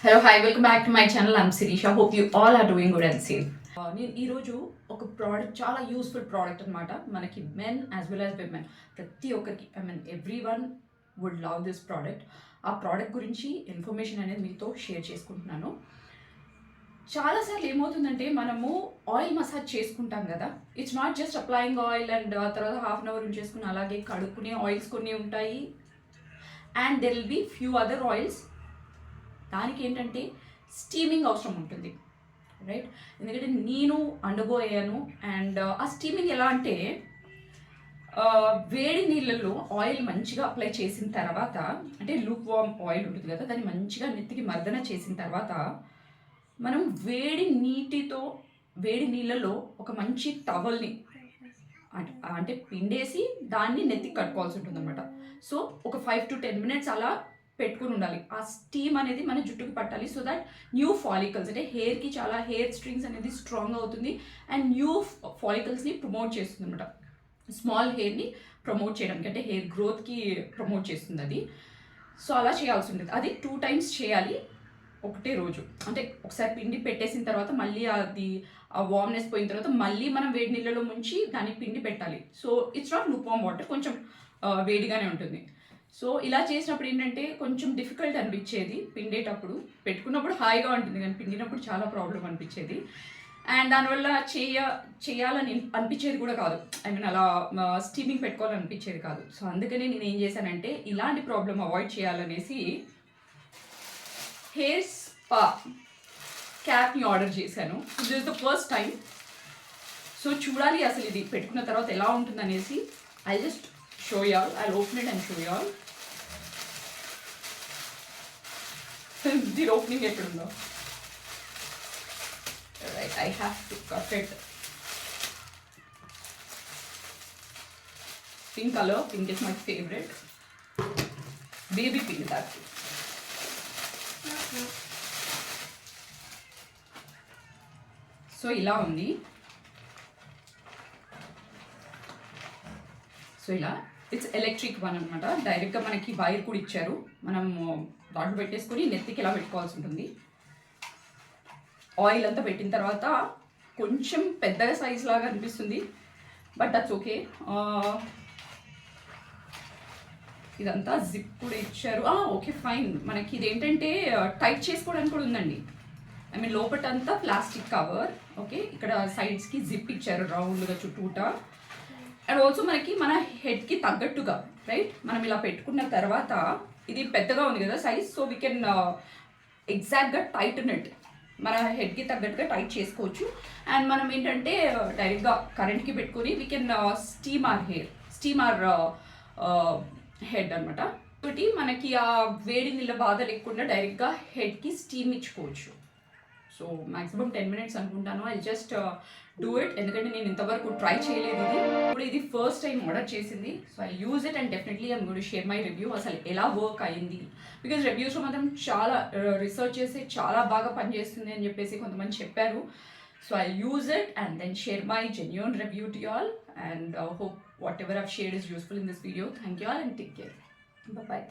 Hello hi welcome back to my channel. I'm Sirisha. Hope you all are doing good and safe. నేను ఈరోజు ఒక product, చాలా useful product అనమాట. మనకి men as well as women, ప్రతి ఒక్కరికి, I mean every one would love this product. ఆ product గురించి ఇన్ఫర్మేషన్ అనేది మీతో షేర్ చేసుకుంటున్నాను. చాలాసార్లు ఏమవుతుందంటే మనము ఆయిల్ మసాజ్ చేసుకుంటాం కదా. It's not just applying oil and ఆ తర్వాత హాఫ్ అన్ అవర్ ఉంచేసుకుని అలాగే కడుక్కునే ఆయిల్స్ కొన్ని ఉంటాయి. And there will be few other oils. దానికి ఏంటంటే స్టీమింగ్ అవసరం ఉంటుంది, రైట్? ఎందుకంటే నేను అండబోయాను. అండ్ ఆ స్టీమింగ్ ఎలా అంటే, వేడి నీళ్ళల్లో ఆయిల్ మంచిగా అప్లై చేసిన తర్వాత, అంటే లూక్ వార్మ్ ఆయిల్ ఉంటుంది కదా, దాన్ని మంచిగా నెత్తికి మర్దన చేసిన తర్వాత మనం వేడి నీళ్ళలో ఒక మంచి టవల్ని అంటే పిండేసి దాన్ని నెత్తికి కట్టుకోవాల్సి ఉంటుంది అనమాట. సో ఒక 5 to 10 minutes అలా పెట్టుకుని ఉండాలి. ఆ స్టీమ్ అనేది మన జుట్టుకి పట్టాలి. సో దట్ న్యూ ఫాలికల్స్, అంటే హెయిర్కి చాలా హెయిర్ స్ట్రింగ్స్ అనేది స్ట్రాంగ్ అవుతుంది అండ్ న్యూ ఫాలికల్స్ని ప్రమోట్ చేస్తుంది అనమాట. స్మాల్ హెయిర్ని ప్రమోట్ చేయడానికి, అంటే హెయిర్ గ్రోత్కి ప్రమోట్ చేస్తుంది అది. సో అలా చేయాల్సి ఉంటుంది. అది 2 times చేయాలి ఒకటే రోజు. అంటే ఒకసారి పిండి పెట్టేసిన తర్వాత మళ్ళీ అది ఆ వార్మ్నెస్ పోయిన తర్వాత మళ్ళీ మనం వేడి నీళ్ళలో ముంచి దాన్ని పిండి పెట్టాలి. So it's not lukewarm water, కొంచెం వేడిగానే ఉంటుంది. సో ఇలా చేసినప్పుడు ఏంటంటే కొంచెం డిఫికల్ట్ అనిపించేది పిండేటప్పుడు. పెట్టుకున్నప్పుడు హాయిగా ఉంటుంది కానీ పిండినప్పుడు చాలా ప్రాబ్లం అనిపించేది. అండ్ దానివల్ల చేయాలని అనిపించేది కూడా కాదు. ఐ మీన్ అలా స్టీమింగ్ పెట్టుకోవాలని అనిపించేది కాదు. సో అందుకనే నేను ఏం చేశానంటే, ఇలాంటి ప్రాబ్లం అవాయిడ్ చేయాలనేసి హెయిర్ స్పా క్యాప్ని ఆర్డర్ చేశాను. This is the first time. So చూడాలి అసలు ఇది పెట్టుకున్న తర్వాత ఎలా ఉంటుంది అనేసి. I just show y'all. I'll open it and show y'all. దీని ఓపెనింగ్ ఎక్కడుందో. Right, I have to cut it. Pink colour, pink is my favourite. Baby pink that. So ఇలా ఉంది. సో ఇలా ఇట్స్ ఎలక్ట్రిక్ వన్ అనమాట. డైరెక్ట్గా మనకి wire కూడా ఇచ్చారు. మనం దాంట్లో పెట్టేసుకొని నెత్తికి ఇలా పెట్టుకోవాల్సి ఉంటుంది. ఆయిల్ అంతా పెట్టిన తర్వాత కొంచెం పెద్దగా సైజ్ లాగా అనిపిస్తుంది, బట్ దట్స్ ఓకే. ఇదంతా జిప్ కూడా ఇచ్చారు. Okay fine. మనకి ఇదేంటంటే టైట్ చేసుకోవడానికి కూడా ఉందండి. ఐ మీన్ లోపటంతా ప్లాస్టిక్ కవర్. ఓకే, ఇక్కడ సైడ్స్కి జిప్ ఇచ్చారు రౌండ్గా చుట్టూట. అండ్ ఆల్సో మనకి మన హెడ్కి తగ్గట్టుగా, రైట్, మనం ఇలా పెట్టుకున్న తర్వాత ఇది పెద్దగా ఉంది కదా సైజ్. సో వీ కెన్ ఎగ్జాక్ట్గా టైటన్ ఇట్. మన హెడ్కి తగ్గట్టుగా టైట్ చేసుకోవచ్చు. అండ్ మనం ఏంటంటే డైరెక్ట్గా కరెంట్కి పెట్టుకొని we can steam hour head అనమాట. ఒకటి మనకి ఆ వేడి నీళ్ళ బాధ లేకుండా డైరెక్ట్గా హెడ్కి స్టీమ్ ఇచ్చుకోవచ్చు. సో మ్యాక్సిమం 10 minutes అనుకుంటాను. I just do it. ఎందుకంటే నేను ఇంతవరకు ట్రై చేయలేదు ఇది. ఇప్పుడు ఇది ఫస్ట్ టైం ఆర్డర్ చేసింది. So I use it and definitely I'm going to share my review. అసలు ఎలా వర్క్ అయింది, బికాజ్ రివ్యూస్లో మాత్రం చాలా రిసర్చ్ చేసి చాలా బాగా పనిచేస్తుంది అని చెప్పేసి కొంతమంది చెప్పారు. So I use it and then share my genuine review to all. And hope whatever I've shared is useful in this video. Thank you all and take care. Bye bye.